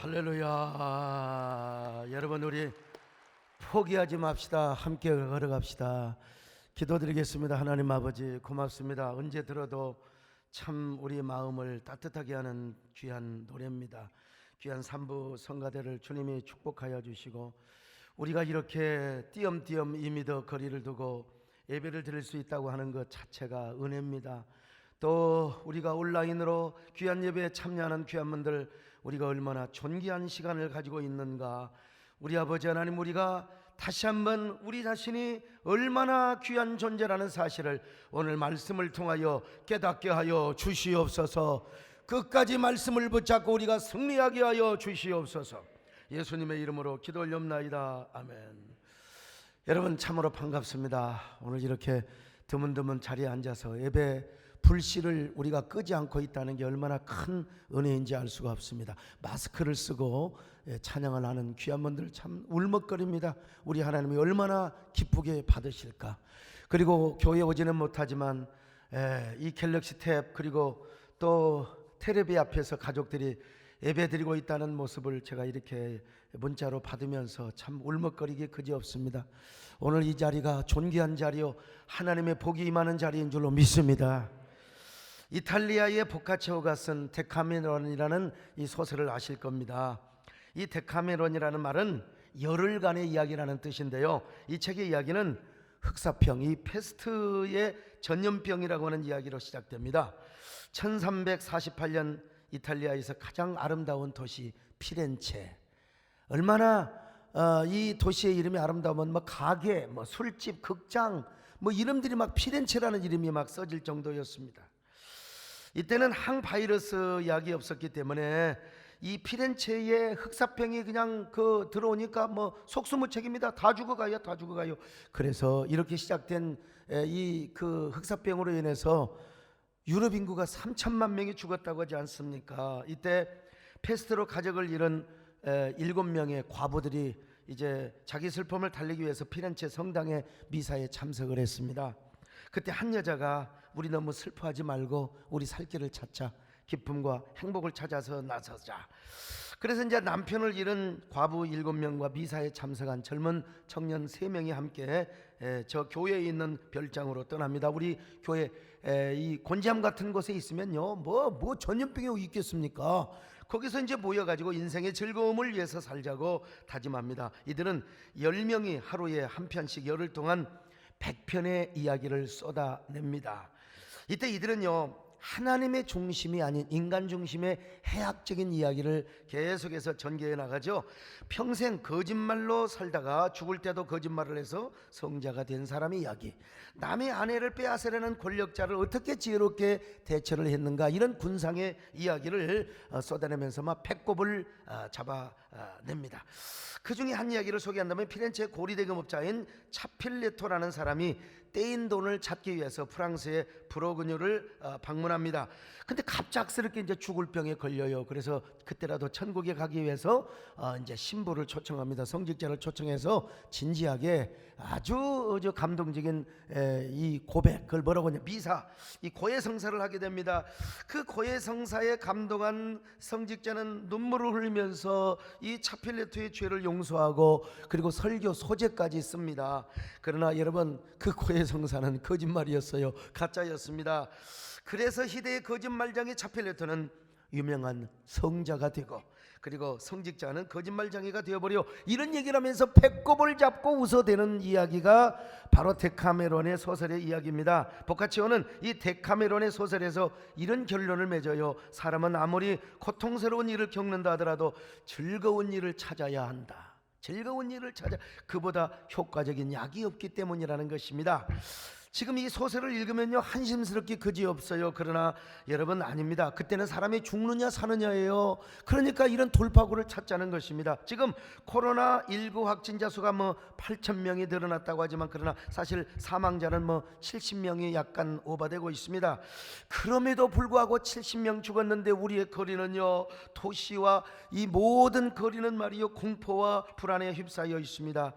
할렐루야. 여러분, 우리 포기하지 맙시다. 함께 걸어갑시다. 기도드리겠습니다. 하나님 아버지, 고맙습니다. 언제 들어도 참 우리 마음을 따뜻하게 하는 귀한 노래입니다. 귀한 삼부 성가대를 주님이 축복하여 주시고, 우리가 이렇게 띄엄띄엄 이미 더 거리를 두고 예배를 드릴 수 있다고 하는 것 자체가 은혜입니다. 또 우리가 온라인으로 귀한 예배에 참여하는 귀한 분들, 우리가 얼마나 존귀한 시간을 가지고 있는가. 우리 아버지 하나님, 우리가 다시 한번 우리 자신이 얼마나 귀한 존재라는 사실을 오늘 말씀을 통하여 깨닫게 하여 주시옵소서. 끝까지 말씀을 붙잡고 우리가 승리하게 하여 주시옵소서. 예수님의 이름으로 기도 올렵나이다. 아멘. 여러분, 참으로 반갑습니다. 오늘 이렇게 드문드문 자리에 앉아서 예배 불씨를 우리가 끄지 않고 있다는 게 얼마나 큰 은혜인지 알 수가 없습니다. 마스크를 쓰고 찬양을 하는 귀한 분들 참 울먹거립니다. 우리 하나님이 얼마나 기쁘게 받으실까. 그리고 교회 오지는 못하지만 이 갤럭시 탭 그리고 또 테레비 앞에서 가족들이 예배 드리고 있다는 모습을 제가 이렇게 문자로 받으면서 참 울먹거리기 그지없습니다. 오늘 이 자리가 존귀한 자리요, 하나님의 복이 임하는 자리인 줄로 믿습니다. 이탈리아의 보카체오가 쓴 데카메론이라는 이 소설을 아실 겁니다. 이 데카메론이라는 말은 열흘간의 이야기라는 뜻인데요, 이 책의 이야기는 흑사병, 이 페스트의 전염병이라고 하는 이야기로 시작됩니다. 1348년 이탈리아에서 가장 아름다운 도시 피렌체. 얼마나 이 도시의 이름이 아름다우면 뭐 가게, 뭐 술집, 극장, 뭐 이름들이 막 피렌체라는 이름이 막 써질 정도였습니다. 이때는 항바이러스 약이 없었기 때문에 이 피렌체에 흑사병이 그냥 들어오니까 뭐 속수무책입니다. 다 죽어가요, 다 죽어가요. 그래서 이렇게 시작된 이 흑사병으로 인해서 유럽 인구가 3천만 명이 죽었다고 하지 않습니까? 이때 페스트로 가족을 잃은 7명의 과부들이 이제 자기 슬픔을 달래기 위해서 피렌체 성당의 미사에 참석을 했습니다. 그때 한 여자가 우리 너무 슬퍼하지 말고 우리 살 길을 찾자, 기쁨과 행복을 찾아서 나서자. 그래서 이제 남편을 잃은 과부 7명과 미사에 참석한 젊은 청년 3명이 함께 저 교회에 있는 별장으로 떠납니다. 우리 교회 이 곤지암 같은 곳에 있으면요, 뭐 전염병이 있겠습니까? 거기서 이제 모여가지고 인생의 즐거움을 위해서 살자고 다짐합니다. 이들은 10명이 하루에 한 편씩 열흘 동안 100편의 이야기를 쏟아냅니다. 이때 이들은요, 하나님의 중심이 아닌 인간 중심의 해악적인 이야기를 계속해서 전개해 나가죠. 평생 거짓말로 살다가 죽을 때도 거짓말을 해서 성자가 된 사람의 이야기, 남의 아내를 빼앗으려는 권력자를 어떻게 지혜롭게 대처를 했는가, 이런 군상의 이야기를 쏟아내면서 막 배꼽을 잡아냅니다. 그 중에 한 이야기를 소개한다면, 피렌체 고리대금업자인 차필레토라는 사람이 떼인 돈을 찾기 위해서 프랑스의 브로그뉴를 방문합니다. 근데 갑작스럽게 이제 죽을 병에 걸려요. 그래서 그때라도 천국에 가기 위해서 이제 신부를 초청합니다. 성직자를 초청해서 진지하게 아주 감동적인 이 고백, 그걸 뭐라고 하냐, 미사, 이 고해성사를 하게 됩니다. 그 고해성사에 감동한 성직자는 눈물을 흘리면서 이 차필레토의 죄를 용서하고 그리고 설교 소재까지 씁니다. 그러나 여러분, 그 고해성사는 거짓말이었어요. 가짜였습니다. 그래서 희대의 거짓말장이 차필레토는 유명한 성자가 되고, 그리고 성직자는 거짓말장이가 되어버려. 이런 얘기를 하면서 배꼽을 잡고 웃어대는 이야기가 바로 데카메론의 소설의 이야기입니다. 보카치오는 이 데카메론의 소설에서 이런 결론을 맺어요. 사람은 아무리 고통스러운 일을 겪는다 하더라도 즐거운 일을 찾아야 한다. 즐거운 일을 찾아, 그보다 효과적인 약이 없기 때문이라는 것입니다. 지금 이 소설을 읽으면요, 한심스럽기 그지없어요. 그러나 여러분, 아닙니다. 그때는 사람이 죽느냐 사느냐예요. 그러니까 이런 돌파구를 찾자는 것입니다. 지금 코로나19 확진자 수가 8,000명이 늘어났다고 하지만, 그러나 사실 사망자는 70명이 약간 오버되고 있습니다. 그럼에도 불구하고 70명 죽었는데 우리의 거리는요, 도시와 이 모든 거리는 말이요, 공포와 불안에 휩싸여 있습니다.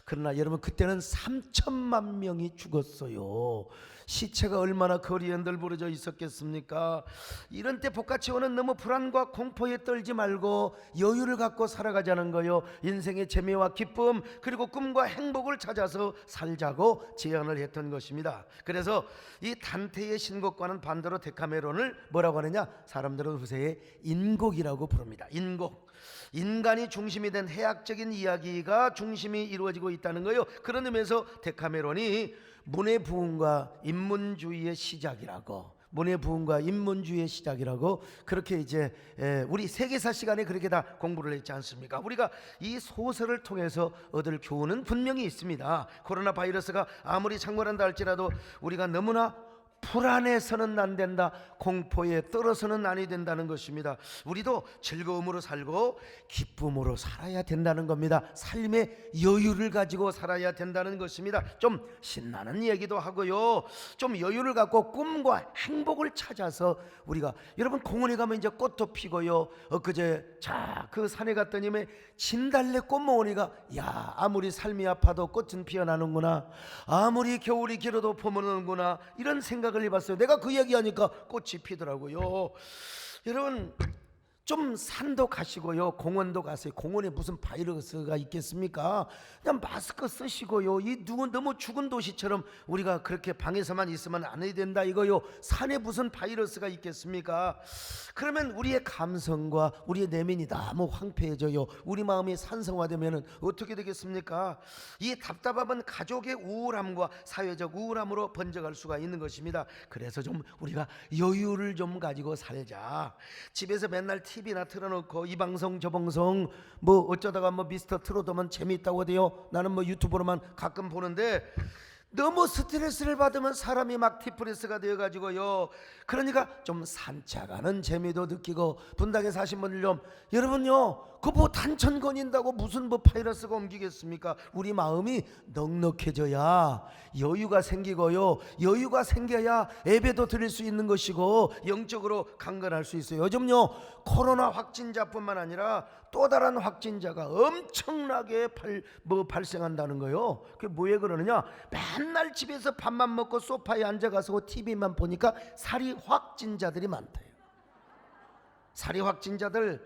그러나 여러분, 그때는 3천만 명이 죽었어요. 거요. 시체가 얼마나 거리에 널브러져 있었겠습니까? 이런 때 보카치오는 너무 불안과 공포에 떨지 말고 여유를 갖고 살아가자는 거요. 인생의 재미와 기쁨 그리고 꿈과 행복을 찾아서 살자고 제안을 했던 것입니다. 그래서 이 단테의 신곡과는 반대로 데카메론을 뭐라고 하느냐? 사람들은 후세에 인곡이라고 부릅니다. 인곡. 인간이 중심이 된 해학적인 이야기가 중심이 이루어지고 있다는 거예요. 그런 의미에서 데카메론이 문의 부흥과 인문주의의 시작이라고, 문의 부흥과 인문주의의 시작이라고 그렇게 이제 우리 세계사 시간에 그렇게 다 공부를 했지 않습니까? 우리가 이 소설을 통해서 얻을 교훈은 분명히 있습니다. 코로나 바이러스가 아무리 창궐한다 할지라도 우리가 너무나 불안해서는 안 된다, 공포에 떨어서는 아니 된다는 것입니다. 우리도 즐거움으로 살고 기쁨으로 살아야 된다는 겁니다. 삶의 여유를 가지고 살아야 된다는 것입니다. 좀 신나는 얘기도 하고요, 좀 여유를 갖고 꿈과 행복을 찾아서 우리가, 여러분 공원에 가면 이제 꽃도 피고요. 엊그제 그 산에 갔더니 진달래 꽃 모으니까 야, 아무리 삶이 아파도 꽃은 피어나는구나, 아무리 겨울이 길어도 봄은 오는구나, 이런 생각을 해봤어요. 내가 그 얘기하니까 꽃이 피더라고요. 여러분 좀 산도 가시고요, 공원도 가세요. 공원에 무슨 바이러스가 있겠습니까? 그냥 마스크 쓰시고요. 이 너무 죽은 도시처럼 우리가 그렇게 방에서만 있으면 안 해야 된다 이거요. 산에 무슨 바이러스가 있겠습니까? 그러면 우리의 감성과 우리의 내면이 너무 황폐해져요. 우리 마음이 산성화되면 어떻게 되겠습니까? 이 답답함은 가족의 우울함과 사회적 우울함으로 번져갈 수가 있는 것입니다. 그래서 좀 우리가 여유를 좀 가지고 살자. 집에서 맨날 TV나 틀어놓고 이 방송 저 방송 어쩌다가 미스터 트롯하면 재미있다고 하대요. 나는 유튜브로만 가끔 보는데 너무 스트레스를 받으면 사람이 막 디프레스가 되어가지고요. 그러니까 좀 산책하는 재미도 느끼고, 분당에 사신 분들 좀, 여러분요 그거 단천 거닌다고 무슨 바이러스가 옮기겠습니까? 우리 마음이 넉넉해져야 여유가 생기고요, 여유가 생겨야 예배도 드릴 수 있는 것이고 영적으로 강건할 수 있어요. 요즘요 코로나 확진자뿐만 아니라 또 다른 확진자가 엄청나게 발생한다는 거예요. 그게 뭐에 그러느냐? 맨날 집에서 밥만 먹고 소파에 앉아가서 TV만 보니까 살이 확진자들이 많대요. 살이 확진자들,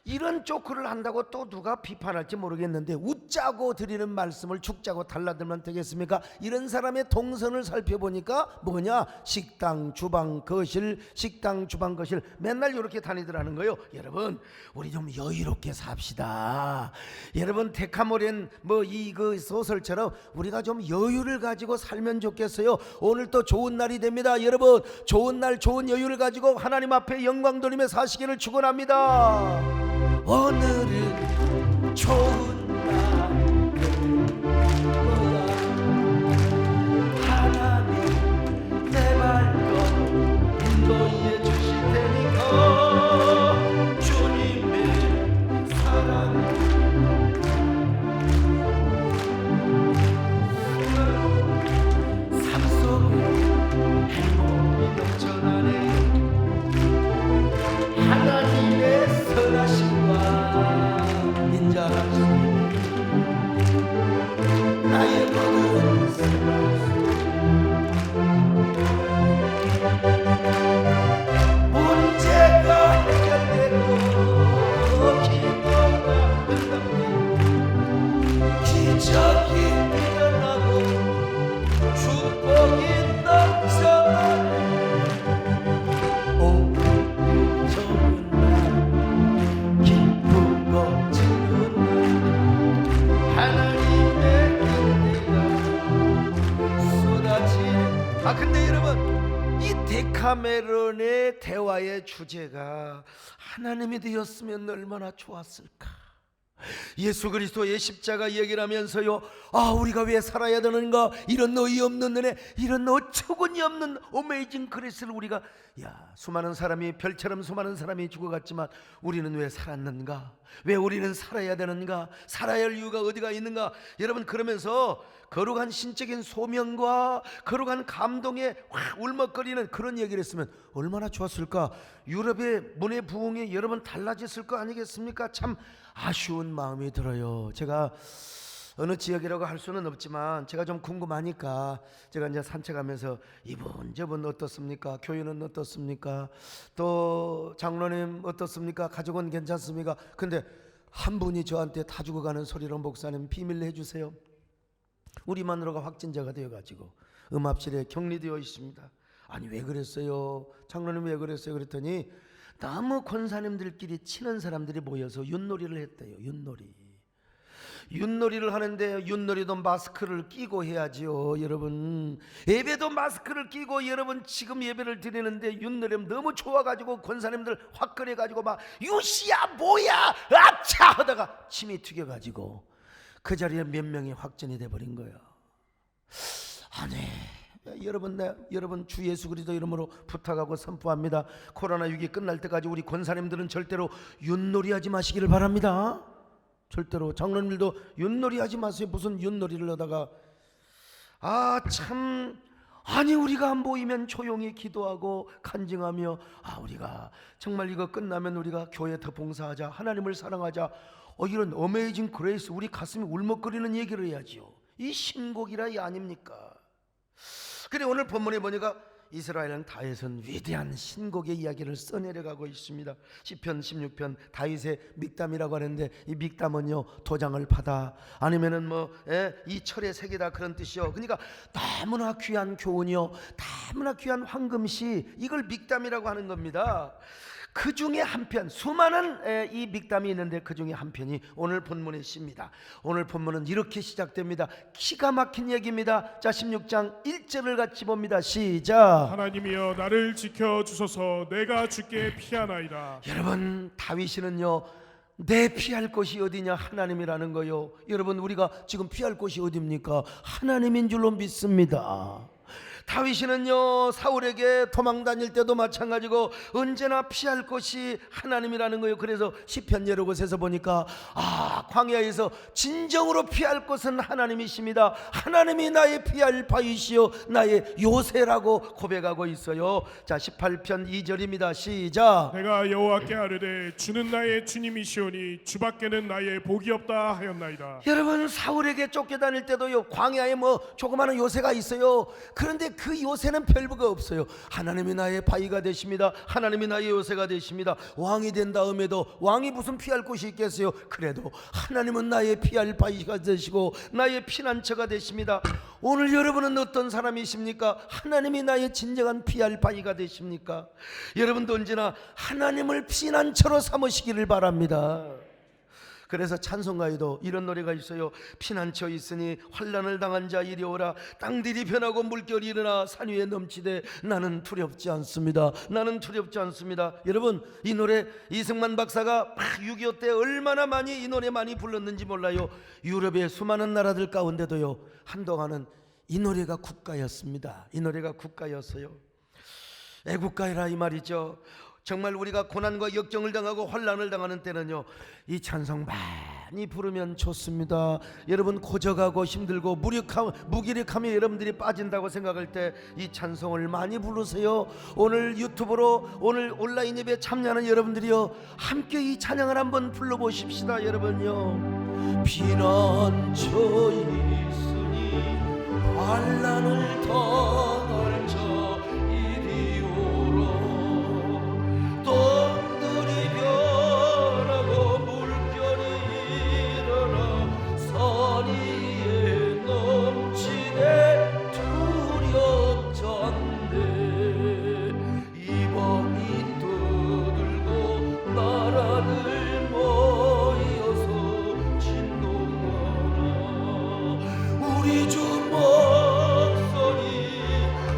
이런 조크를 한다고 또 누가 비판할지 모르겠는데 웃자고 드리는 말씀을 죽자고 달라들면 되겠습니까? 이런 사람의 동선을 살펴보니까 뭐냐? 식당, 주방, 거실, 식당, 주방, 거실 맨날 이렇게 다니더라는 거예요. 여러분 우리 좀 여유롭게 삽시다. 여러분 데카메론 그 소설처럼 우리가 좀 여유를 가지고 살면 좋겠어요. 오늘 또 좋은 날이 됩니다. 여러분 좋은 날, 좋은 여유를 가지고 하나님 앞에 영광 돌리며 사시기를 축원합니다. 오늘은 좋은 날, 하나님 내 발걸음 인도해 주실 테니까 주님의 사랑, 삶 속에 행복이 넘쳐나네. 하나님의 선하심과 인자하심 나의 모든 문제가 해결되고 기도가 응답되고 기적이 일어나고 축복이 넘쳐나네. 좋은 날, 기쁘고 즐거운 날, 하나님의 은혜가 쏟아지네. 근데 여러분 이 데카메론의 대화의 주제가 하나님이 되었으면 얼마나 좋았을까. 예수 그리스도의 십자가 얘기를 하면서요, 우리가 왜 살아야 되는가, 이런 어이없는 은혜, 이런 어처구니 없는 어메이징 그레이스를 우리가, 수많은 사람이, 별처럼 수많은 사람이 죽어갔지만 우리는 왜 살았는가, 왜 우리는 살아야 되는가, 살아야 할 이유가 어디가 있는가. 여러분 그러면서 거룩한 신적인 소명과 거룩한 감동에 확 울먹거리는 그런 얘기를 했으면 얼마나 좋았을까. 유럽의 문의 부흥이 여러분 달라졌을 거 아니겠습니까? 참 아쉬운 마음이 들어요. 제가 어느 지역이라고 할 수는 없지만 제가 좀 궁금하니까 제가 이제 산책하면서 이분 저분 어떻습니까? 교회는 어떻습니까? 또 장로님 어떻습니까? 가족은 괜찮습니까? 근데 한 분이 저한테 다 죽어가는 소리로 목사님 비밀로 해주세요. 우리 마누라가 확진자가 되어가지고 음압실에 격리되어 있습니다. 아니 왜 그랬어요? 장로님 왜 그랬어요? 그랬더니 너무 권사님들끼리 친한 사람들이 모여서 윷놀이를 했대요. 윷놀이를 하는데 윷놀이도 마스크를 끼고 해야지요. 여러분 예배도 마스크를 끼고, 여러분 지금 예배를 드리는데 윷놀이 너무 좋아가지고 권사님들 화끈해가지고 막 유시야 뭐야 아차 하다가 침이 튀겨가지고 그 자리에 몇 명이 확진이 돼버린 거예요. 아니 여러분 주 예수 그리스도 이름으로 부탁하고 선포합니다. 코로나6이 끝날 때까지 우리 권사님들은 절대로 윷놀이 하지 마시기를 바랍니다. 절대로. 장로님들도 윷놀이 하지 마세요. 무슨 윷놀이를 하다가 아니 우리가 안 보이면 조용히 기도하고 간증하며 우리가 정말 이거 끝나면 우리가 교회 더 봉사하자, 하나님을 사랑하자, 이런 어메이징 그레이스, 우리 가슴이 울먹거리는 얘기를 해야지요. 이 신곡이라 이 아닙니까? 그래 오늘 본문에 보니까 이스라엘은 다윗은 위대한 신곡의 이야기를 써내려가고 있습니다. 시편 16편 다윗의 믹담이라고 하는데, 이 믹담은요 도장을 받아 아니면은 이 철의 색이다 그런 뜻이요. 그러니까 너무나 귀한 교훈이요, 너무나 귀한 황금시, 이걸 믹담이라고 하는 겁니다. 그 중에 한 편, 수많은 이 믹담이 있는데 그 중에 한 편이 오늘 본문의 시입니다. 오늘 본문은 이렇게 시작됩니다. 기가 막힌 얘기입니다. 자 16장 1절을 같이 봅니다. 시작. 하나님이여 나를 지켜주소서, 내가 주께 피하나이다. 여러분 다윗이는요 내 피할 곳이 어디냐? 하나님이라는 거요. 여러분 우리가 지금 피할 곳이 어디입니까? 하나님인 줄로 믿습니다. 다윗이는요 사울에게 도망 다닐 때도 마찬가지고 언제나 피할 곳이 하나님이라는 거예요. 그래서 시편 여러 곳에서 보니까 광야에서 진정으로 피할 곳은 하나님이십니다. 하나님이 나의 피할 바위시요 나의 요새라고 고백하고 있어요. 자 18편 2절입니다. 시작. 내가 여호와께 아뢰되 주는 나의 주님이시오니 주밖에는 나의 복이 없다 하였나이다. 여러분 사울에게 쫓겨다닐 때도요 광야에 조그마한 요새가 있어요. 그런데 그 요새는 별부가 없어요. 하나님이 나의 바위가 되십니다. 하나님이 나의 요새가 되십니다. 왕이 된 다음에도 왕이 무슨 피할 곳이 있겠어요? 그래도 하나님은 나의 피할 바위가 되시고 나의 피난처가 되십니다. 오늘 여러분은 어떤 사람이십니까? 하나님이 나의 진정한 피할 바위가 되십니까? 여러분도 언제나 하나님을 피난처로 삼으시기를 바랍니다. 그래서 찬송가에도 이런 노래가 있어요. 피난처 있으니 환난을 당한 자 이리 오라. 땅들이 변하고 물결이 일어나 산 위에 넘치되 나는 두렵지 않습니다. 나는 두렵지 않습니다. 여러분 이 노래 이승만 박사가 6.25 때 얼마나 많이 이 노래 많이 불렀는지 몰라요. 유럽의 수많은 나라들 가운데도요 한동안은 이 노래가 국가였습니다. 이 노래가 국가였어요. 애국가이라 이 말이죠. 정말 우리가 고난과 역경을 당하고 환난을 당하는 때는요 이 찬송 많이 부르면 좋습니다. 여러분 고적하고 힘들고 무기력함에 여러분들이 빠진다고 생각할 때 이 찬송을 많이 부르세요. 오늘 유튜브로 오늘 온라인 예배 참여하는 여러분들이요 함께 이 찬양을 한번 불러보십시다. 여러분요 피난처 있으니 환난을 당할 자 이리 오라. 똥들이 변하고 물결이 일어나 산 위에 넘치네 두렵지 않네. 이방이 떠들고 나라들 모여서 진동하라. 우리 주 목소리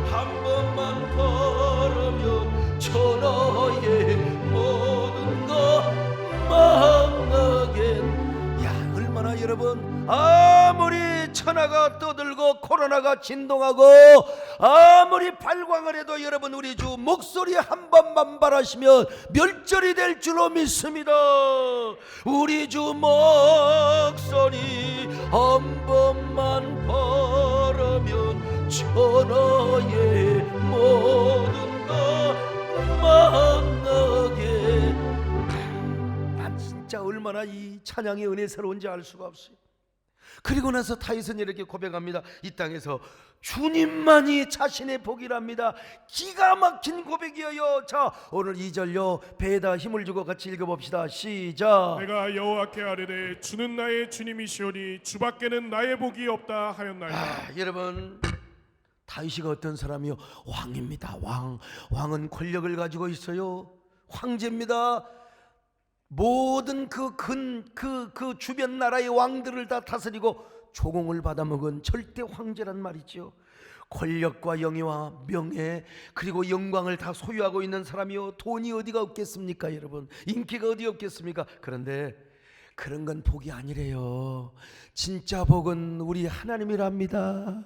한 번만 바라면 천하의 모든 것 망하겐. 야 얼마나 여러분 아무리 천하가 떠들고 코로나가 진동하고 아무리 발광을 해도 여러분 우리 주 목소리 한 번만 바라시면 멸절이 될 줄로 믿습니다. 우리 주 목소리 한 번만 바라면 천하의 모든 것 망하게. 난 진짜 얼마나 이 찬양의 은혜스러운지 알 수가 없어요. 그리고 나서 다윗은 이렇게 고백합니다. 이 땅에서 주님만이 자신의 복이랍니다. 기가 막힌 고백이에요. 자, 오늘 2절요 배에다 힘을 주고 같이 읽어봅시다. 시작. 내가 여호와께 아뢰되 주는 나의 주님이시오니 주밖에는 나의 복이 없다 하였나이다. 여러분, 다윗이가 어떤 사람이요? 왕입니다. 왕은 권력을 가지고 있어요. 황제입니다. 모든 그 주변 나라의 왕들을 다 다스리고 조공을 받아먹은 절대 황제란 말이죠. 권력과 영예와 명예 그리고 영광을 다 소유하고 있는 사람이요. 돈이 어디가 없겠습니까, 여러분? 인기가 어디 없겠습니까? 그런데 그런 건 복이 아니래요. 진짜 복은 우리 하나님이랍니다.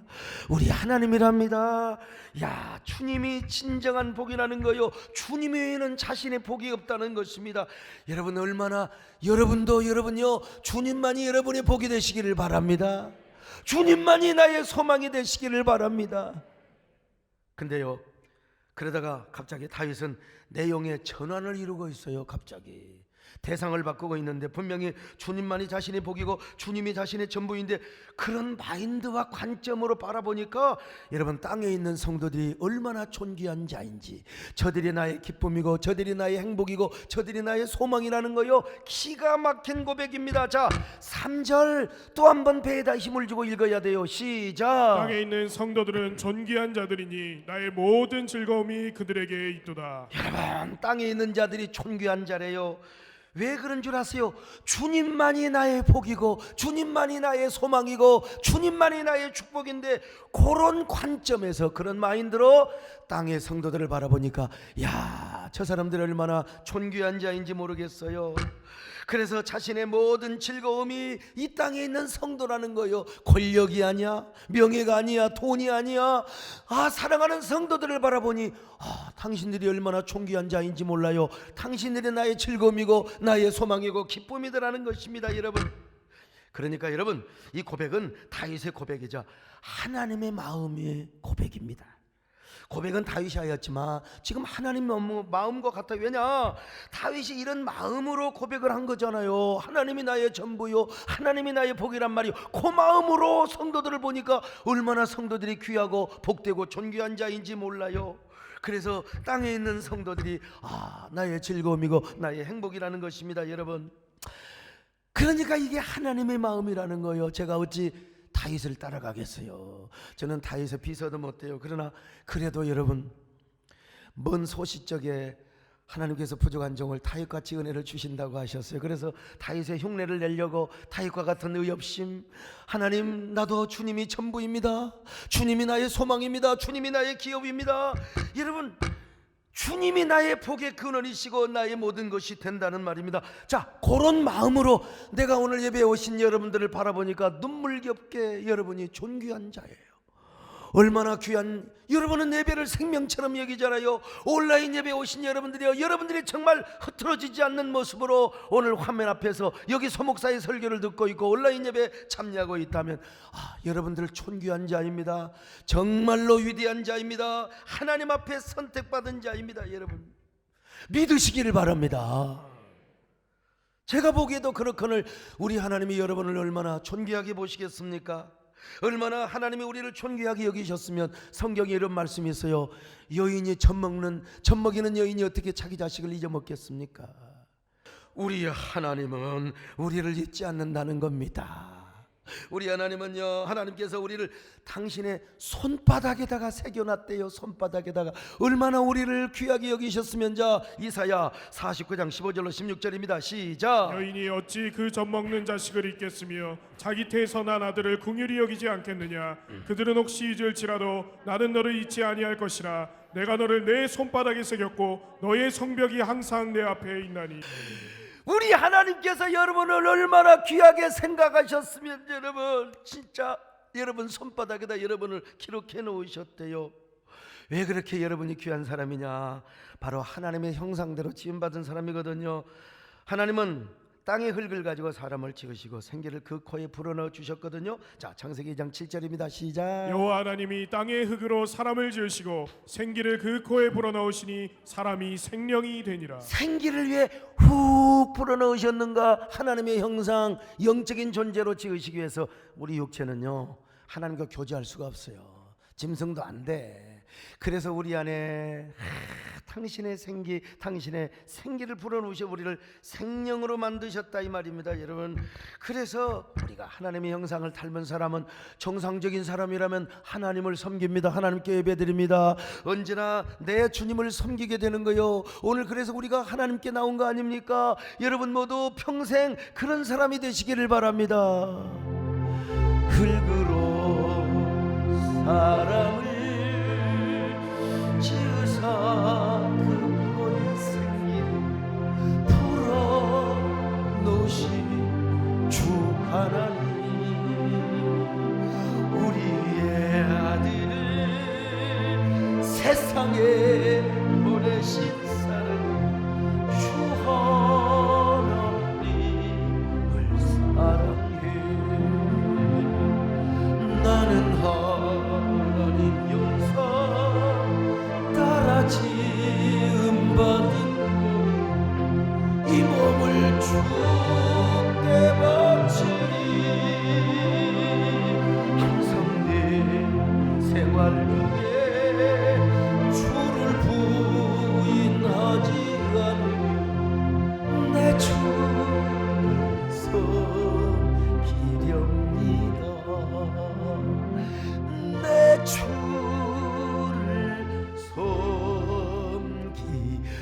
우리 하나님이랍니다. 야, 주님이 진정한 복이라는 거요. 주님 외에는 자신의 복이 없다는 것입니다. 여러분, 여러분요, 주님만이 여러분의 복이 되시기를 바랍니다. 주님만이 나의 소망이 되시기를 바랍니다. 근데요, 그러다가 갑자기 다윗은 내용의 전환을 이루고 있어요. 갑자기 대상을 바꾸고 있는데 분명히 주님만이 자신의 복이고 주님이 자신의 전부인데 그런 마인드와 관점으로 바라보니까 여러분, 땅에 있는 성도들이 얼마나 존귀한 자인지, 저들이 나의 기쁨이고 저들이 나의 행복이고 저들이 나의 소망이라는 거요. 기가 막힌 고백입니다. 자, 3절 또 한 번 배에다 힘을 주고 읽어야 돼요. 시작. 땅에 있는 성도들은 존귀한 자들이니 나의 모든 즐거움이 그들에게 있도다. 여러분, 땅에 있는 자들이 존귀한 자래요. 왜 그런 줄 아세요? 주님만이 나의 복이고 주님만이 나의 소망이고 주님만이 나의 축복인데, 그런 관점에서 그런 마인드로 땅의 성도들을 바라보니까 야, 저 사람들이 얼마나 존귀한 자인지 모르겠어요. 그래서 자신의 모든 즐거움이 이 땅에 있는 성도라는 거예요. 권력이 아니야, 명예가 아니야, 돈이 아니야. 사랑하는 성도들을 바라보니 당신들이 얼마나 존귀한 자인지 몰라요. 당신들이 나의 즐거움이고 나의 소망이고 기쁨이더라는 것입니다, 여러분. 그러니까 여러분, 이 고백은 다윗의 고백이자 하나님의 마음의 고백입니다. 고백은 다윗이 하였지만 지금 하나님 마음과 같아요. 왜냐? 다윗이 이런 마음으로 고백을 한 거잖아요. 하나님이 나의 전부요, 하나님이 나의 복이란 말이요. 그 마음으로 성도들을 보니까 얼마나 성도들이 귀하고 복되고 존귀한 자인지 몰라요. 그래서 땅에 있는 성도들이 나의 즐거움이고 나의 행복이라는 것입니다, 여러분. 그러니까 이게 하나님의 마음이라는 거예요. 제가 어찌 다윗을 따라가겠어요? 저는 다윗의 비서도 못돼요. 그러나 그래도 여러분, 먼 소시적에 하나님께서 부족한 종을 다윗같이 은혜를 주신다고 하셨어요. 그래서 다윗의 흉내를 내려고 다윗과 같은 의협심, 하나님, 나도 주님이 전부입니다. 주님이 나의 소망입니다. 주님이 나의 기업입니다. 여러분, 주님이 나의 복의 근원이시고 나의 모든 것이 된다는 말입니다. 자, 그런 마음으로 내가 오늘 예배에 오신 여러분들을 바라보니까 눈물겹게 여러분이 존귀한 자예요. 얼마나 귀한, 여러분은 예배를 생명처럼 여기잖아요. 온라인 예배에 오신 여러분들이요, 여러분들이 정말 흐트러지지 않는 모습으로 오늘 화면 앞에서 여기 소목사의 설교를 듣고 있고 온라인 예배에 참여하고 있다면 여러분들 존귀한 자입니다. 정말로 위대한 자입니다. 하나님 앞에 선택받은 자입니다. 여러분, 믿으시기를 바랍니다. 제가 보기에도 그렇거늘 우리 하나님이 여러분을 얼마나 존귀하게 보시겠습니까? 얼마나 하나님이 우리를 존귀하게 여기셨으면 성경에 이런 말씀이 있어요. 여인이 젖 먹이는 여인이 어떻게 자기 자식을 잊어먹겠습니까? 우리 하나님은 우리를 잊지 않는다는 겁니다. 우리 하나님은요, 하나님께서 우리를 당신의 손바닥에다가 새겨놨대요. 손바닥에다가. 얼마나 우리를 귀하게 여기셨으면. 자, 이사야 49장 15절로 16절입니다. 시작. 여인이 어찌 그 젖 먹는 자식을 잊겠으며 자기 태에서 난 아들을 긍휼히 여기지 않겠느냐. 그들은 혹시 잊을지라도 나는 너를 잊지 아니할 것이라. 내가 너를 내 손바닥에 새겼고 너의 성벽이 항상 내 앞에 있나니. 우리 하나님께서 여러분을 얼마나 귀하게 생각하셨으면 여러분, 진짜 여러분 손바닥에다 여러분을 기록해 놓으셨대요. 왜 그렇게 여러분이 귀한 사람이냐? 바로 하나님의 형상대로 지음받은 사람이거든요. 하나님은 땅의 흙을 가지고 사람을 지으시고 생기를 그 코에 불어넣어 주셨거든요. 자, 창세기 2장 7절입니다. 시작. 여호와 하나님이 땅의 흙으로 사람을 지으시고 생기를 그 코에 불어넣으시니 사람이 생명이 되니라. 생기를 위해 훅 불어넣으셨는가? 하나님의 형상, 영적인 존재로 지으시기 위해서 우리 육체는요 하나님과 교제할 수가 없어요. 짐승도 안 돼. 그래서 우리 안에 당신의 생기, 당신의 생기를 불어넣으셔 우리를 생명으로 만드셨다 이 말입니다, 여러분. 그래서 우리가 하나님의 형상을 닮은 사람은, 정상적인 사람이라면 하나님을 섬깁니다. 하나님께 예배드립니다. 언제나 내 주님을 섬기게 되는 거요. 오늘 그래서 우리가 하나님께 나온 거 아닙니까? 여러분 모두 평생 그런 사람이 되시기를 바랍니다. 흙으로 사람을 지으사 그 코에 생기를 불어넣으신 주 하나님, 우리의 아들을 세상에 보내신 사랑 주 하나님을 사랑해. 나는 하나님 영상 따라 지음받은 이 몸을 주께 바치리. 항상 내 생활 중에 주를 부인하지 않으며 내 주를 섬기렵니다. 내 주를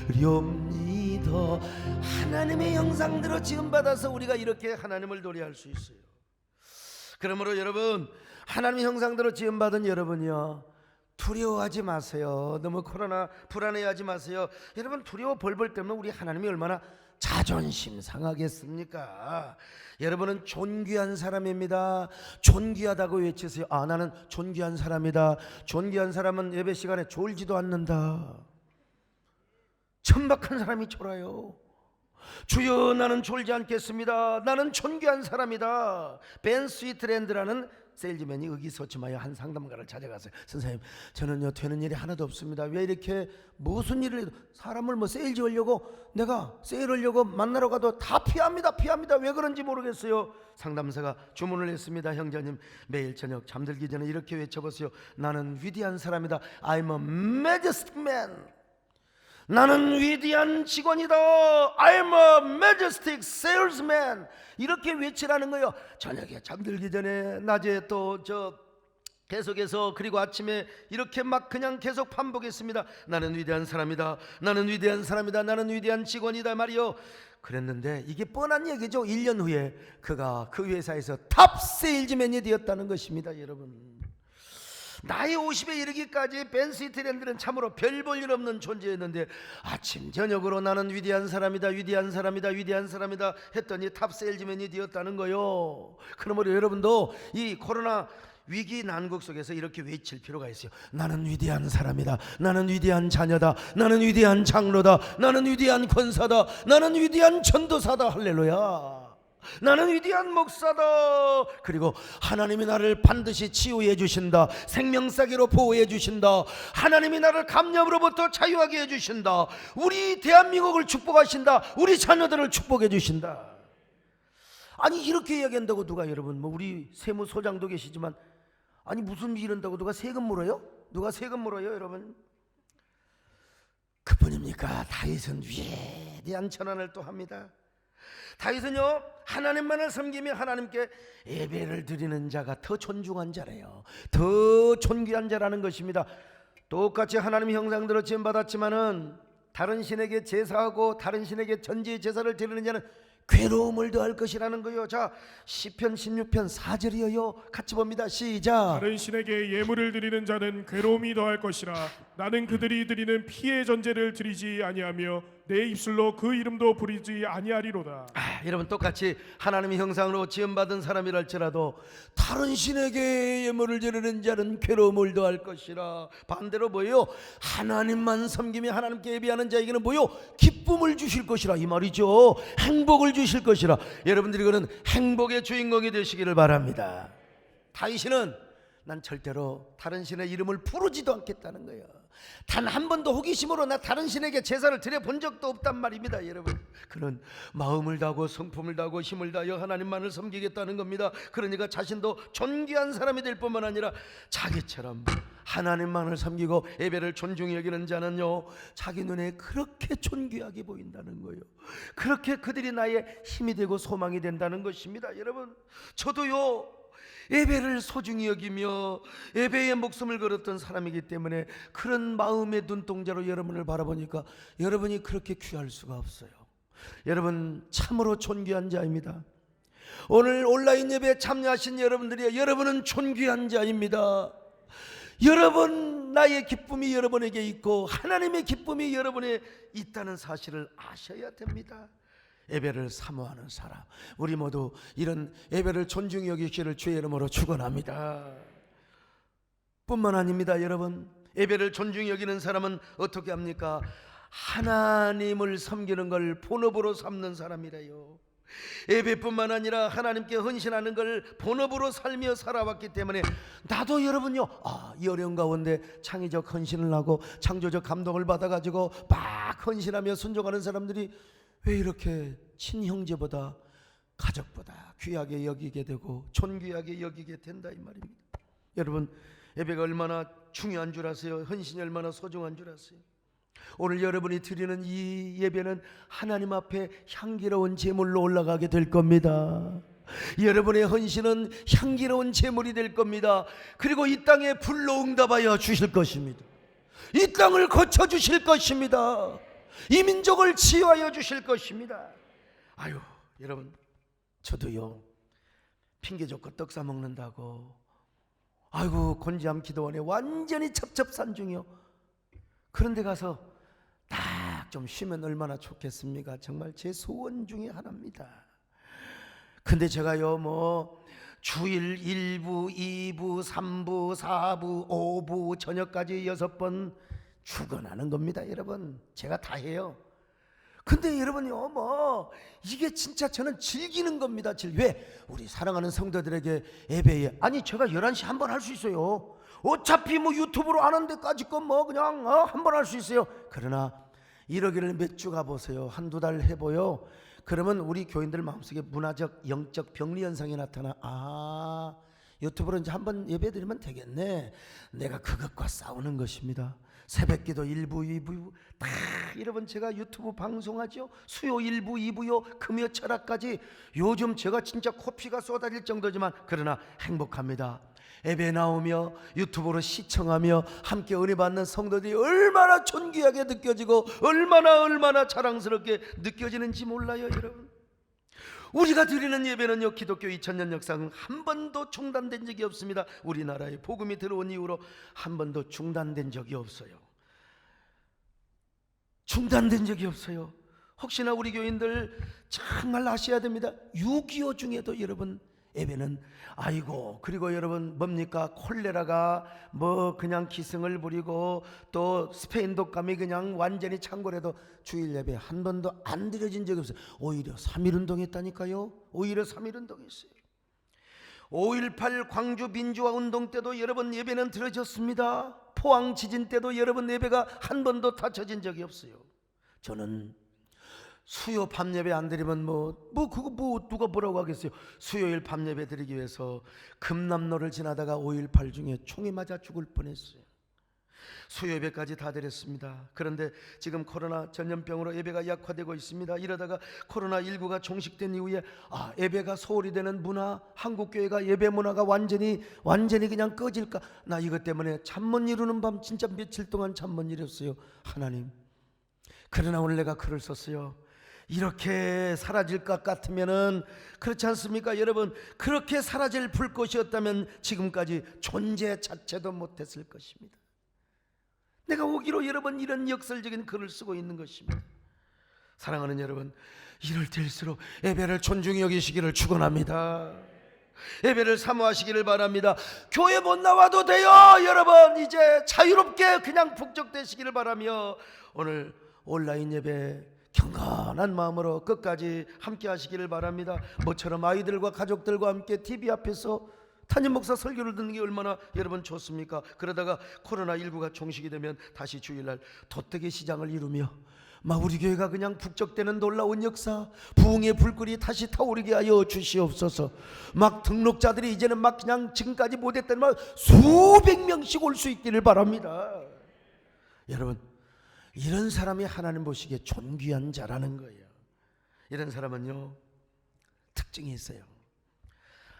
섬기렵니다. 하나님의 형상대로 지음받아서 우리가 이렇게 하나님을 노래할 수 있어요. 그러므로 여러분, 하나님의 형상대로 지음받은 여러분이요, 두려워하지 마세요. 너무 코로나 불안해하지 마세요. 여러분, 두려워 벌벌 때문에 우리 하나님이 얼마나 자존심 상하겠습니까? 여러분은 존귀한 사람입니다. 존귀하다고 외치세요. 아, 나는 존귀한 사람이다. 존귀한 사람은 예배 시간에 졸지도 않는다. 천박한 사람이 졸아요. 주여, 나는 졸지 않겠습니다. 나는 존귀한 사람이다. 벤 스위트랜드라는 세일즈맨이 의기소침하여 한 상담가를 찾아갔어요. 선생님, 저는요 되는 일이 하나도 없습니다. 왜 이렇게 무슨 일을 해도 사람을 뭐 세일즈 하려고, 내가 세일하려고 만나러 가도 다 피합니다. 왜 그런지 모르겠어요. 상담사가 주문을 했습니다. 형제님, 매일 저녁 잠들기 전에 이렇게 외쳐보세요. 나는 위대한 사람이다. I'm a majestic man. 나는 위대한 직원이다. I'm a majestic salesman. 이렇게 외치라는 거예요. 저녁에 잠들기 전에, 낮에 또 계속해서, 그리고 아침에 이렇게 막 그냥 계속 반복했습니다. 나는 위대한 사람이다. 나는 위대한 사람이다. 나는 위대한 직원이다 말이요. 그랬는데 이게 뻔한 얘기죠. 1년 후에 그가 그 회사에서 탑 세일즈맨이 되었다는 것입니다, 여러분. 나이 50에 이르기까지 벤 스위트랜드는 참으로 별 볼 일 없는 존재였는데 아침 저녁으로 나는 위대한 사람이다, 위대한 사람이다, 위대한 사람이다 했더니 탑 세일즈맨이 되었다는 거요. 그러므로 여러분도 이 코로나 위기 난국 속에서 이렇게 외칠 필요가 있어요. 나는 위대한 사람이다. 나는 위대한 자녀다. 나는 위대한 장로다. 나는 위대한 권사다. 나는 위대한 전도사다. 할렐루야. 나는 위대한 목사다. 그리고 하나님이 나를 반드시 치유해 주신다. 생명사기로 보호해 주신다. 하나님이 나를 감염으로부터 자유하게 해 주신다. 우리 대한민국을 축복하신다. 우리 자녀들을 축복해 주신다. 아니, 이렇게 이야기한다고 누가, 여러분, 뭐 우리 세무소장도 계시지만, 아니 무슨 이런다고 누가 세금 물어요? 누가 세금 물어요, 여러분? 그뿐입니까? 다윗은 위대한 전환을 또 합니다. 다윗은요, 하나님만을 섬기며 하나님께 예배를 드리는 자가 더 존중한 자래요. 더 존귀한 자라는 것입니다. 똑같이 하나님의 형상대로 지음받았지만은 다른 신에게 제사하고 다른 신에게 전지의 제사를 드리는 자는 괴로움을 더할 것이라는 거예요. 자, 시편 16편 4절이에요. 같이 봅니다. 시작. 다른 신에게 예물을 드리는 자는 괴로움이 더할 것이라. 나는 그들이 드리는 피의 전제를 드리지 아니하며 내 입술로 그 이름도 부르지 아니하리로다. 여러분, 똑같이 하나님의 형상으로 지음받은 사람이랄지라도 다른 신에게 예물을 드리는 자는 괴로움을 더할 것이라. 반대로 뭐예요? 하나님만 섬기며 하나님께 예배하는 자에게는 뭐예요? 기쁨을 주실 것이라, 이 말이죠. 행복을 주실 것이라. 여러분들이 그런 행복의 주인공이 되시기를 바랍니다. 다윗은 난 절대로 다른 신의 이름을 부르지도 않겠다는 거예요. 단 한 번도 호기심으로 나 다른 신에게 제사를 드려본 적도 없단 말입니다. 여러분, 그는 마음을 다하고 성품을 다하고 힘을 다하여 하나님만을 섬기겠다는 겁니다. 그러니까 자신도 존귀한 사람이 될 뿐만 아니라 자기처럼 하나님만을 섬기고 예배를 존중히 여기는 자는요, 자기 눈에 그렇게 존귀하게 보인다는 거예요. 그렇게 그들이 나의 힘이 되고 소망이 된다는 것입니다. 여러분, 저도요 예배를 소중히 여기며 예배에 목숨을 걸었던 사람이기 때문에 그런 마음의 눈동자로 여러분을 바라보니까 여러분이 그렇게 귀할 수가 없어요. 여러분, 참으로 존귀한 자입니다. 오늘 온라인 예배에 참여하신 여러분들이, 여러분은 존귀한 자입니다. 여러분, 나의 기쁨이 여러분에게 있고 하나님의 기쁨이 여러분에 있다는 사실을 아셔야 됩니다. 예배를 사모하는 사람, 우리 모두 이런 예배를 존중히 여기시기를 주의 이름으로 축원합니다. 뿐만 아닙니다. 여러분, 예배를 존중히 여기는 사람은 어떻게 합니까? 하나님을 섬기는 걸 본업으로 삼는 사람이래요. 예배뿐만 아니라 하나님께 헌신하는 걸 본업으로 살며 살아왔기 때문에 나도 여러분요, 이 어려운 가운데 창의적 헌신을 하고 창조적 감동을 받아가지고 막 헌신하며 순종하는 사람들이 왜 이렇게 친형제보다 가족보다 귀하게 여기게 되고 존귀하게 여기게 된다, 이 말입니다. 여러분, 예배가 얼마나 중요한 줄 아세요? 헌신이 얼마나 소중한 줄 아세요? 오늘 여러분이 드리는 이 예배는 하나님 앞에 향기로운 제물로 올라가게 될 겁니다. 여러분의 헌신은 향기로운 제물이 될 겁니다. 그리고 이 땅에 불로 응답하여 주실 것입니다. 이 땅을 거쳐 주실 것입니다. 이 민족을 치유하여 주실 것입니다. 아유, 여러분, 저도요 핑계 좋고 떡 사 먹는다고 아이고 곤지암 기도원에 완전히 첩첩산중이요. 그런데 가서 딱 좀 쉬면 얼마나 좋겠습니까? 정말 제 소원 중에 하나입니다. 근데 제가요 주일 1부, 2부, 3부, 4부, 5부 저녁까지 6번 축원하는 겁니다. 여러분, 제가 다 해요. 근데 여러분요 이게 진짜 저는 즐기는 겁니다. 왜? 우리 사랑하는 성도들에게 예배에, 아니 제가 11시 한 번 할 수 있어요. 어차피 유튜브로 하는 데까지 건 그냥 한 번 할 수 있어요. 그러나 이러기를 몇 주 가보세요. 한두 달 해보요. 그러면 우리 교인들 마음속에 문화적 영적 병리 현상이 나타나. 유튜브로 이제 한번 예배 드리면 되겠네. 내가 그것과 싸우는 것입니다. 새벽기도 1부, 2부 다 여러분, 제가 유튜브 방송하죠. 수요 1부, 2부요, 금요 철학까지. 요즘 제가 진짜 코피가 쏟아질 정도지만 그러나 행복합니다. 예배 나오며 유튜브로 시청하며 함께 은혜 받는 성도들이 얼마나 존귀하게 느껴지고 얼마나 자랑스럽게 느껴지는지 몰라요. 여러분, 우리가 드리는 예배는요, 기독교 2000년 역사는 한 번도 중단된 적이 없습니다. 우리나라에 복음이 들어온 이후로 한 번도 중단된 적이 없어요. 중단된 적이 없어요. 혹시나 우리 교인들 정말 아셔야 됩니다. 6.25 중에도 여러분 예배는 그리고 여러분 뭡니까? 콜레라가 그냥 기승을 부리고 또 스페인 독감이 그냥 완전히 창궐해도 주일 예배 한 번도 안 드려진 적이 없어요. 오히려 3.1 운동했다니까요. 오히려 3.1 운동했어요. 5.18 광주 민주화 운동 때도 여러분 예배는 드려졌습니다. 포항 지진 때도 여러분 예배가 한 번도 다쳐진 적이 없어요. 저는 수요 밤 예배 안 드리면 누가 뭐라고 하겠어요. 수요일 밤 예배 드리기 위해서 금남로를 지나다가 5.18 중에 총에 맞아 죽을 뻔했어요. 수요 예배까지 다 드렸습니다. 그런데 지금 코로나 전염병으로 예배가 약화되고 있습니다. 이러다가 코로나19가 종식된 이후에 예배가 소홀히 되는 문화, 한국교회가 예배 문화가 완전히 그냥 꺼질까? 나 이것 때문에 잠 못 이루는 밤 진짜 며칠 동안 잠 못 이뤘어요. 하나님, 그러나 오늘 내가 글을 썼어요. 이렇게 사라질 것 같으면은, 그렇지 않습니까? 여러분, 그렇게 사라질 불꽃이었다면 지금까지 존재 자체도 못했을 것입니다. 내가 오기로 여러분 이런 역설적인 글을 쓰고 있는 것입니다. 사랑하는 여러분, 이럴 때일수록 예배를 존중히 여기시기를 축원합니다. 예배를 사모하시기를 바랍니다. 교회 못 나와도 돼요. 여러분 이제 자유롭게 그냥 북적대시기를 바라며 오늘 온라인 예배 경건한 마음으로 끝까지 함께 하시기를 바랍니다. 모처럼 아이들과 가족들과 함께 TV 앞에서 담임 목사 설교를 듣는 게 얼마나 여러분 좋습니까? 그러다가 코로나19가 종식이 되면 다시 주일날 도떼기 시장을 이루며 막 우리 교회가 그냥 북적대는 놀라운 역사, 부흥의 불길이 다시 타오르게 하여 주시옵소서. 막 등록자들이 이제는 막 그냥 지금까지 못했던 막 수백 명씩 올 수 있기를 바랍니다. 여러분, 이런 사람이 하나님 보시기에 존귀한 자라는 거예요. 이런 사람은요 특징이 있어요.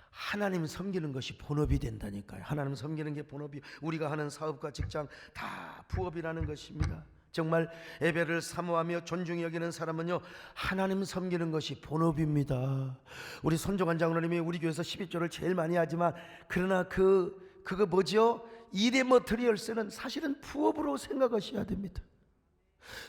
하나님 섬기는 것이 본업이 된다니까요. 하나님 섬기는 게 본업이, 우리가 하는 사업과 직장 다 부업이라는 것입니다. 정말 예배를 사모하며 존중히 여기는 사람은요 하나님 섬기는 것이 본업입니다. 우리 손종환 장로님이 우리 교회에서 12조를 제일 많이 하지만 그러나 그거 뭐죠? 일의 머터리얼스는 사실은 부업으로 생각하셔야 됩니다.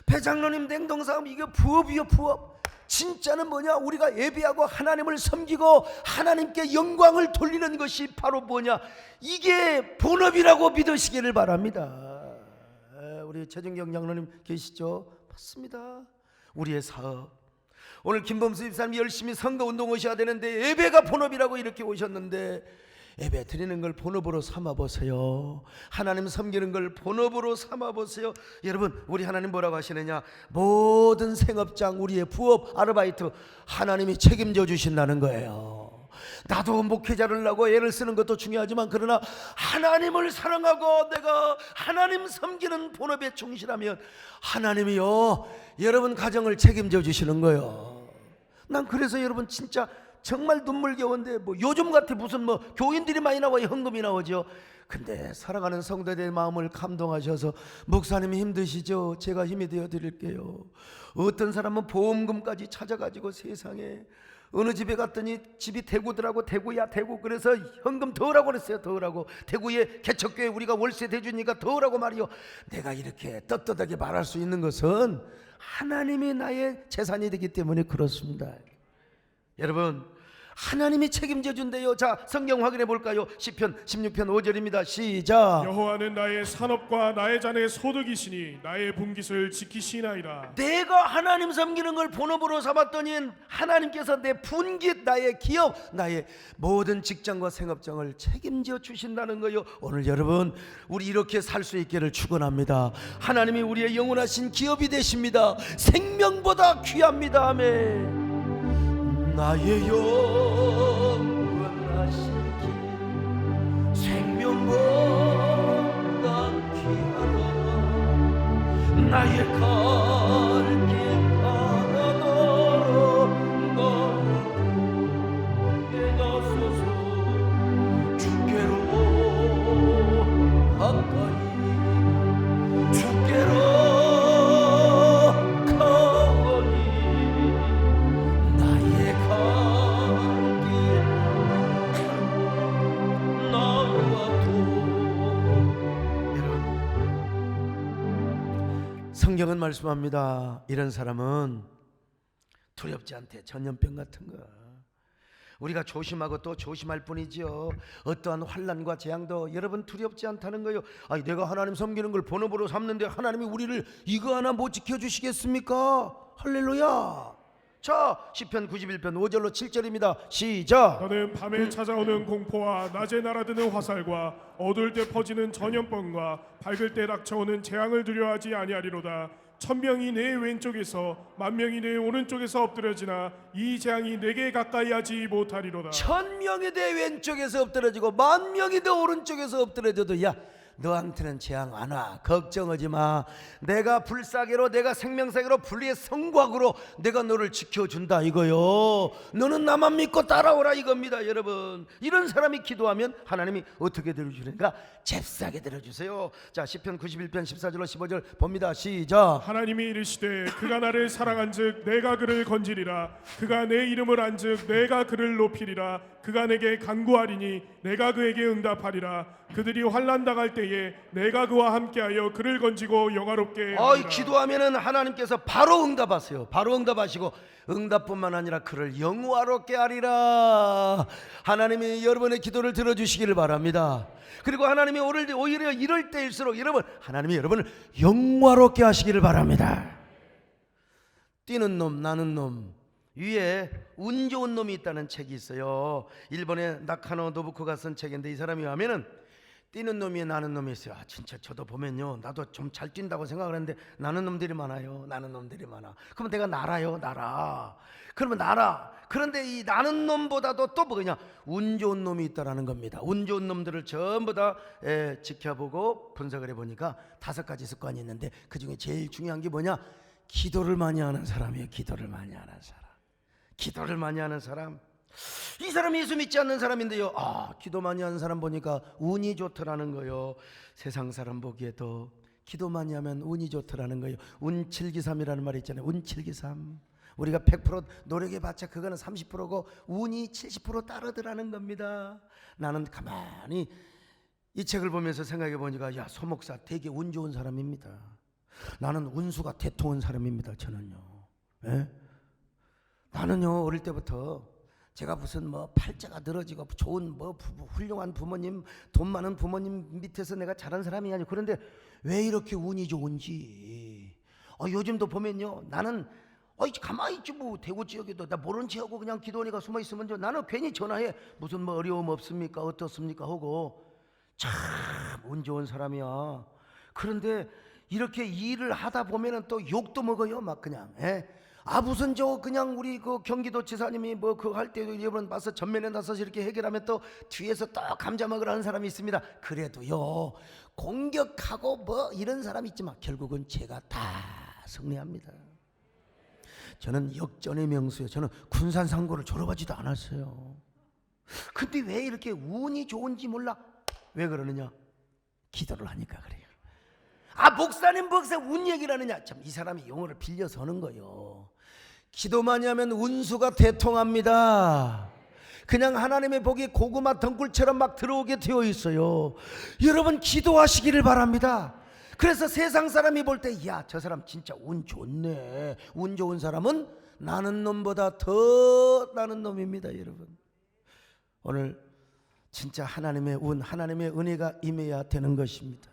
배 장로님 냉동사업 이게 부업이요, 부업. 진짜는 뭐냐? 우리가 예배하고 하나님을 섬기고 하나님께 영광을 돌리는 것이 바로 뭐냐? 이게 본업이라고 믿으시기를 바랍니다. 우리 최준경 장로님 계시죠? 맞습니다. 우리의 사업, 오늘 김범수 집사님이 열심히 선거운동 오셔야 되는데 예배가 본업이라고 이렇게 오셨는데 예배 드리는 걸 본업으로 삼아보세요. 하나님 섬기는 걸 본업으로 삼아보세요. 여러분, 우리 하나님 뭐라고 하시느냐? 모든 생업장, 우리의 부업, 아르바이트 하나님이 책임져 주신다는 거예요. 나도 목회자를 하고 애를 쓰는 것도 중요하지만 그러나 하나님을 사랑하고 내가 하나님 섬기는 본업에 충실하면 하나님이요 여러분 가정을 책임져 주시는 거예요. 난 그래서 여러분 진짜 정말 눈물겨운데 뭐 요즘 같아 무슨 뭐 교인들이 많이 나와요, 헌금이 나오죠. 근데 사랑하는 성도들의 마음을 감동하셔서 목사님이 힘드시죠? 제가 힘이 되어 드릴게요. 어떤 사람은 보험금까지 찾아가지고 세상에 어느 집에 갔더니 집이 대구더라고. 대구야 대구. 그래서 현금 더하라고 그랬어요. 더하라고. 대구에 개척교회 우리가 월세 대주니까 더하라고 말이요. 내가 이렇게 떳떳하게 말할 수 있는 것은 하나님이 나의 재산이 되기 때문에 그렇습니다. 여러분, 하나님이 책임져 준대요. 자, 성경 확인해 볼까요? 시편 16편 5절입니다. 시작. 여호와는 나의 산업과 나의 잔의 소득이시니 나의 분깃을 지키시나이다. 내가 하나님 섬기는 걸 본업으로 삼았더니 하나님께서 내 분깃, 나의 기업, 나의 모든 직장과 생업장을 책임져 주신다는 거예요. 오늘 여러분 우리 이렇게 살 수 있기를 축원합니다. 하나님이 우리의 영원하신 기업이 되십니다. 생명보다 귀합니다. 아멘. 나의 영원하신 길 생명보다 귀하다. 나의 갈 길 바라보러 나에게 나서서 주께로 가까이 주께로 가오니 나의 갈 길 나와도. 여러분, 성경은 말씀합니다. 이런 사람은 두렵지 않대. 전염병 같은 거 우리가 조심하고 또 조심할 뿐이죠. 어떠한 환난과 재앙도 여러분 두렵지 않다는 거예요. 아니 내가 하나님 섬기는 걸 본업으로 삼는데 하나님이 우리를 이거 하나 못 지켜주시겠습니까? 할렐루야. 자, 시편 91편 5절로 7절입니다. 시작. 너는 밤에 찾아오는 공포와 낮에 날아드는 화살과 어두울 때 퍼지는 전염병과 밝을 때 닥쳐오는 재앙을 두려워하지 아니하리로다. 1000명이 내 왼쪽에서 10,000명이 내 오른쪽에서 엎드려지나 이 재앙이 내게 가까이 하지 못하리로다. 1000명이 내 왼쪽에서 엎드려지고 10,000명이 내 오른쪽에서 엎드려져도 야 너한테는 재앙 안 와. 걱정하지 마. 내가 불사계로 내가 생명사계로 분리의 성곽으로 내가 너를 지켜준다 이거요. 너는 나만 믿고 따라오라 이겁니다. 여러분, 이런 사람이 기도하면 하나님이 어떻게 들어주니까 잽싸게 들어주세요. 자, 시편 91편 14절로 15절 봅니다. 시작. 하나님이 이르시되 그가 나를 사랑한즉 내가 그를 건지리라. 그가 내 이름을 안즉 내가 그를 높이리라. 그가 내게 간구하리니 내가 그에게 응답하리라. 그들이 환난 당할 때에 때에 내가 그와 함께하여 그를 건지고 영화롭게 하리라. 기도하면은 하나님께서 바로 응답하세요. 바로 응답하시고 응답뿐만 아니라 그를 영화롭게 하리라. 하나님이 여러분의 기도를 들어주시기를 바랍니다. 그리고 하나님이 오히려 이럴 때일수록 여러분, 하나님이 여러분을 영화롭게 하시기를 바랍니다. 뛰는 놈, 나는 놈 위에 운 좋은 놈이 있다는 책이 있어요. 일본의 나카노 노부코가 쓴 책인데, 이 사람이 하면은 뛰는 놈이 나는 놈이 있어요. 진짜 저도 보면요, 나도 좀 잘 뛴다고 생각을 했는데 나는 놈들이 많아요. 나는 놈들이 많아. 그러면 내가 날아요, 날아. 그러면 날아. 그런데 이 나는 놈보다도 또 뭐냐, 운 좋은 놈이 있다라는 겁니다. 운 좋은 놈들을 전부 다 지켜보고 분석을 해보니까 5가지 습관이 있는데, 그 중에 제일 중요한 게 뭐냐, 기도를 많이 하는 사람이에요. 기도를 많이 하는 사람. 기도를 많이 하는 사람. 이 사람이 예수 믿지 않는 사람인데요, 기도 많이 하는 사람 보니까 운이 좋더라는 거예요. 세상 사람 보기에도 기도 많이 하면 운이 좋더라는 거예요. 운칠기삼이라는 말이 있잖아요. 운칠기삼. 우리가 100% 노력해봤자 그거는 30%고 운이 70% 따르더라는 겁니다. 나는 가만히 이 책을 보면서 생각해 보니까, 야, 소목사 되게 운 좋은 사람입니다. 나는 운수가 대통한 사람입니다. 저는요. 예? 나는요, 어릴 때부터 제가 무슨 팔자가 늘어지고 좋은 훌륭한 부모님, 돈 많은 부모님 밑에서 내가 자란 사람이 아니고, 그런데 왜 이렇게 운이 좋은지 요즘도 보면요, 나는 가만히 있지 뭐. 대구 지역에도 나 모른 체 하고 그냥 기도하니까 숨어 있으면 나는 괜히 전화해. 무슨 어려움 없습니까? 어떻습니까? 하고. 참 운 좋은 사람이야. 그런데 이렇게 일을 하다 보면은 또 욕도 먹어요. 막 그냥. 무슨 그냥 우리 그 경기도지사님이 그거 할 때도 여러분 봐서 전면에 나서서 이렇게 해결하면 또 뒤에서 또 감자 먹으라는 사람이 있습니다. 그래도요, 공격하고 이런 사람이 있지만 결국은 제가 다 승리합니다. 저는 역전의 명수예요. 저는 군산상고를 졸업하지도 않았어요. 근데 왜 이렇게 운이 좋은지 몰라. 왜 그러느냐? 기도를 하니까 그래요. 목사님 운 얘기를 하느냐? 참, 이 사람이 용어를 빌려서 하는 거예요. 기도 많이 하면 운수가 대통합니다. 그냥 하나님의 복이 고구마 덩굴처럼 막 들어오게 되어 있어요. 여러분, 기도하시기를 바랍니다. 그래서 세상 사람이 볼 때, 야, 저 사람 진짜 운 좋네. 운 좋은 사람은 나는 놈보다 더 나는 놈입니다. 여러분, 오늘 진짜 하나님의 운, 하나님의 은혜가 임해야 되는 것입니다.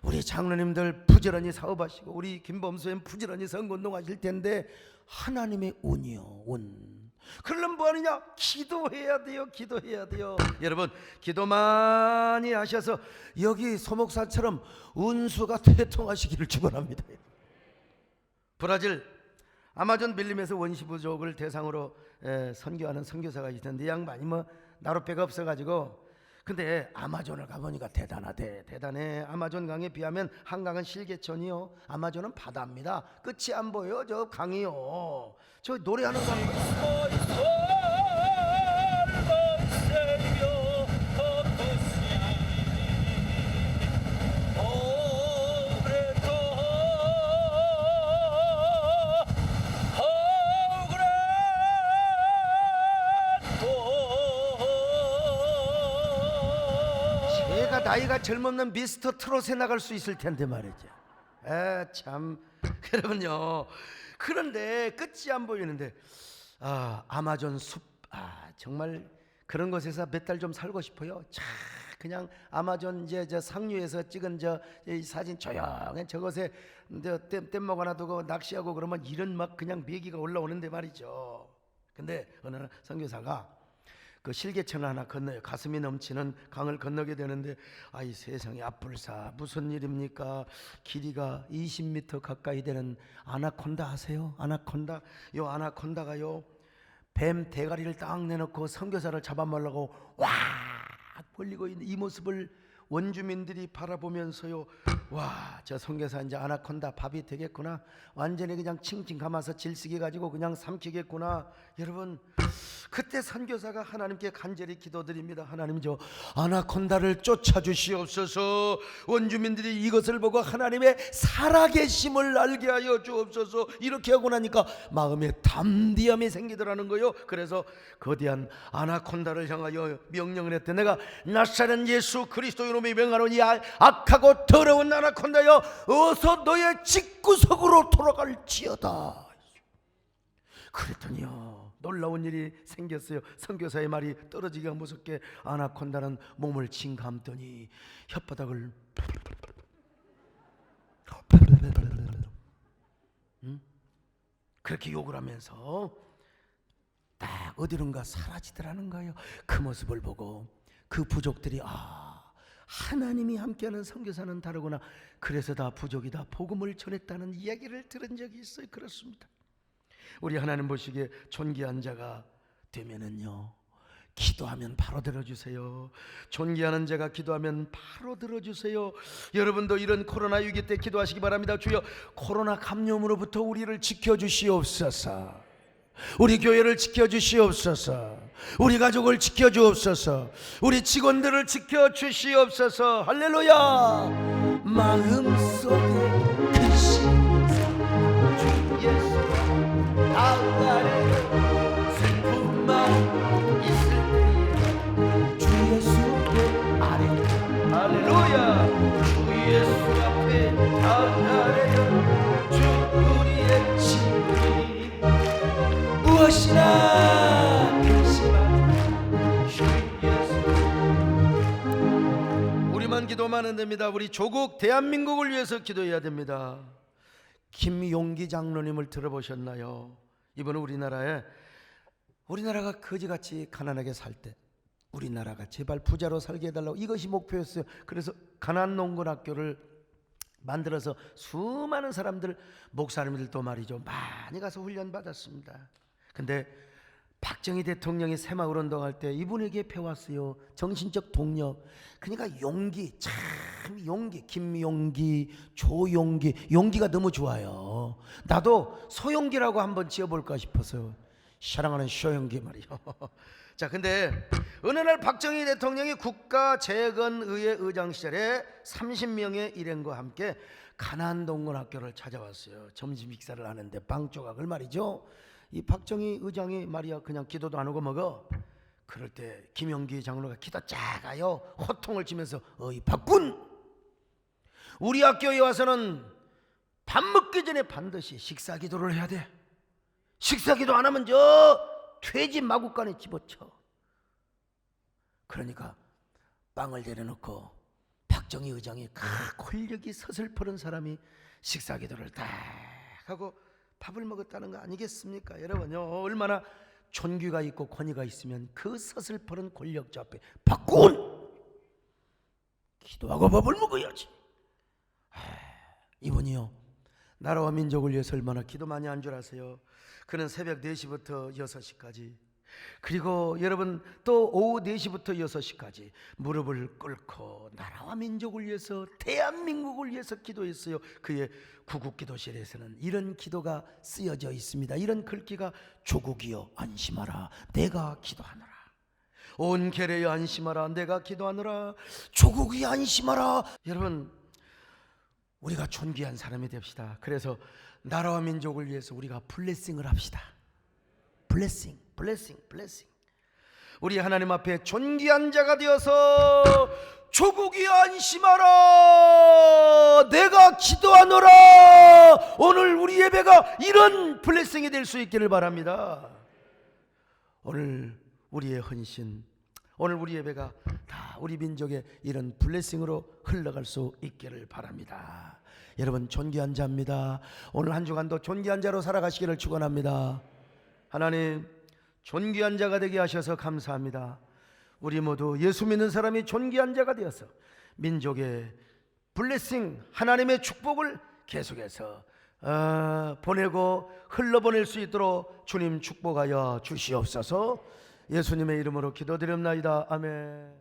우리 장로님들 부지런히 사업하시고, 우리 김범수님 부지런히 선거운동하실 텐데, 하나님의 운이요, 운. 그러려면 뭐 하느냐? 기도해야 돼요. 기도해야 돼요. 여러분, 기도 많이 하셔서 여기 소목사처럼 운수가 대통하시기를 축원합니다. 브라질 아마존 밀림에서 원시 부족을 대상으로 선교하는 선교사가 있던데, 이 양반이 나룻배가 없어가지고, 근데 아마존을 가보니까 대단해. 아마존 강에 비하면 한강은 실개천이요, 아마존은 바다입니다. 끝이 안 보여요. 저 강이요. 저 노래하는 강. 제가 나이가 젊으면 미스터 트롯에 나갈 수 있을 텐데 말이죠. 참, 여러분요. 그런데 끝이 안 보이는데, 아마존 숲, 정말 그런 곳에서 몇 달 좀 살고 싶어요. 그냥 아마존 저 상류에서 찍은 이 사진 조용한 저곳에 뗏목 하나 두고 낚시하고 그러면 이런 막 그냥 매기가 올라오는데 말이죠. 근데 어느 날 선교사가 그 실개천을 하나 건너요. 가슴이 넘치는 강을 건너게 되는데, 이 세상에 앞불사, 무슨 일입니까? 길이가 20m 가까이 되는 아나콘다 아세요? 아나콘다. 요 아나콘다가요, 뱀 대가리를 딱 내놓고 선교사를 잡아먹으려고 와 벌리고 있는 이 모습을 원주민들이 바라보면서요, 와, 저 선교사 이제 아나콘다 밥이 되겠구나. 완전히 그냥 칭칭 감아서 질식해 가지고 그냥 삼키겠구나. 여러분, 그때 선교사가 하나님께 간절히 기도드립니다. 하나님, 저 아나콘다를 쫓아주시옵소서. 원주민들이 이것을 보고 하나님의 살아계심을 알게 하여 주옵소서. 이렇게 하고 나니까 마음에 담대함이 생기더라는 거요. 그래서 거대한 아나콘다를 향하여 명령을 했대. 내가 나사렛 예수 그리스도의 이놈이 맹하노니 악하고 더러운 아나콘다여 어서 너의 집구석으로 돌아갈지어다. 그랬더니요 놀라운 일이 생겼어요. 선교사의 말이 떨어지기가 무섭게 아나콘다는 몸을 칭감더니 혓바닥을 그렇게 욕을 하면서 딱 어디론가 사라지더라는 거예요. 그 모습을 보고 그 부족들이 하나님이 함께하는 선교사는 다르구나. 그래서 다 부족이다 복음을 전했다는 이야기를 들은 적이 있어요. 그렇습니다. 우리 하나님 보시기에 존귀한 자가 되면은요 기도하면 바로 들어주세요. 존귀하는 자가 기도하면 바로 들어주세요. 여러분도 이런 코로나 위기 때 기도하시기 바랍니다. 주여 코로나 감염으로부터 우리를 지켜주시옵소서. 우리 교회를 지켜주시옵소서. 우리 가족을 지켜주옵소서. 우리 직원들을 지켜주시옵소서. 할렐루야. 마음속에 크신 주 예수 아가래 슬픔만 있을 때에 주 예수의 아래 할렐루야 주 예수 앞에 아가래요 주 우리의 친구니 무엇이나 근심하지 주 예수. 우리만 기도만 하면 됩니다. 우리 조국 대한민국을 위해서 기도해야 됩니다. 김용기 장로님을 들어보셨나요? 이번에 우리나라가 거지같이 가난하게 살 때 우리나라가 제발 부자로 살게 해달라고 이것이 목표였어요. 그래서 가난농군학교를 만들어서 수많은 사람들 목사님들도 말이죠 많이 가서 훈련 받았습니다. 근데 박정희 대통령이 새마을 운동할 때 이분에게 배웠어요. 정신적 동력. 그러니까 용기, 참 용기. 김용기, 조용기. 용기가 너무 좋아요. 나도 소용기라고 한번 지어볼까 싶어서요. 사랑하는 소용기 말이요. 자, 근데 어느 날 박정희 대통령이 국가재건의회 의장 시절에 30명의 일행과 함께 가난동군학교를 찾아왔어요. 점심 식사를 하는데 빵 조각을 말이죠. 이 박정희 의장이 말이야 그냥 기도도 안 하고 먹어. 그럴 때 김용기 장로가 기도 작아요. 호통을 치면서 어이 박군, 우리 학교에 와서는 밥 먹기 전에 반드시 식사 기도를 해야 돼. 식사 기도 안 하면 저 돼지 마구간에 집어쳐. 그러니까 빵을 내려놓고 박정희 의장이 권력이 서슬퍼른 사람이 식사 기도를 딱 하고 밥을 먹었다는 거 아니겠습니까? 여러분요 얼마나 존귀가 있고 권위가 있으면 그 서슬퍼른 권력자 앞에 박군 기도하고 밥을 먹어야지. 이분이요 나라와 민족을 위해서 얼마나 기도 많이 한 줄 아세요? 그는 새벽 4시부터 6시까지 그리고 여러분 또 오후 4시부터 6시까지 무릎을 꿇고 나라와 민족을 위해서 대한민국을 위해서 기도했어요. 그의 구국기도실에서는 이런 기도가 쓰여져 있습니다. 이런 글귀가 조국이여 안심하라 내가 기도하노라. 온 계례여 안심하라 내가 기도하노라. 조국이 안심하라. 여러분 우리가 존귀한 사람이 됩시다. 그래서 나라와 민족을 위해서 우리가 블레싱을 합시다. 블레싱. 우리 하나님 앞에 존귀한 자가 되어서 조국이 안심하라 내가 기도하노라. 오늘 우리 예배가 이런 블레싱이 될 수 있기를 바랍니다. 오늘 우리의 헌신, 오늘 우리 예배가 다 우리 민족의 이런 블레싱으로 흘러갈 수 있기를 바랍니다. 여러분 존귀한 자입니다. 오늘 한 주간도 존귀한 자로 살아가시기를 축원합니다. 하나님 존귀한 자가 되게 하셔서 감사합니다. 우리 모두 예수 믿는 사람이 존귀한 자가 되어서 민족의 블레싱 하나님의 축복을 계속해서 보내고 흘러보낼 수 있도록 주님 축복하여 주시옵소서. 예수님의 이름으로 기도드립나이다. 아멘.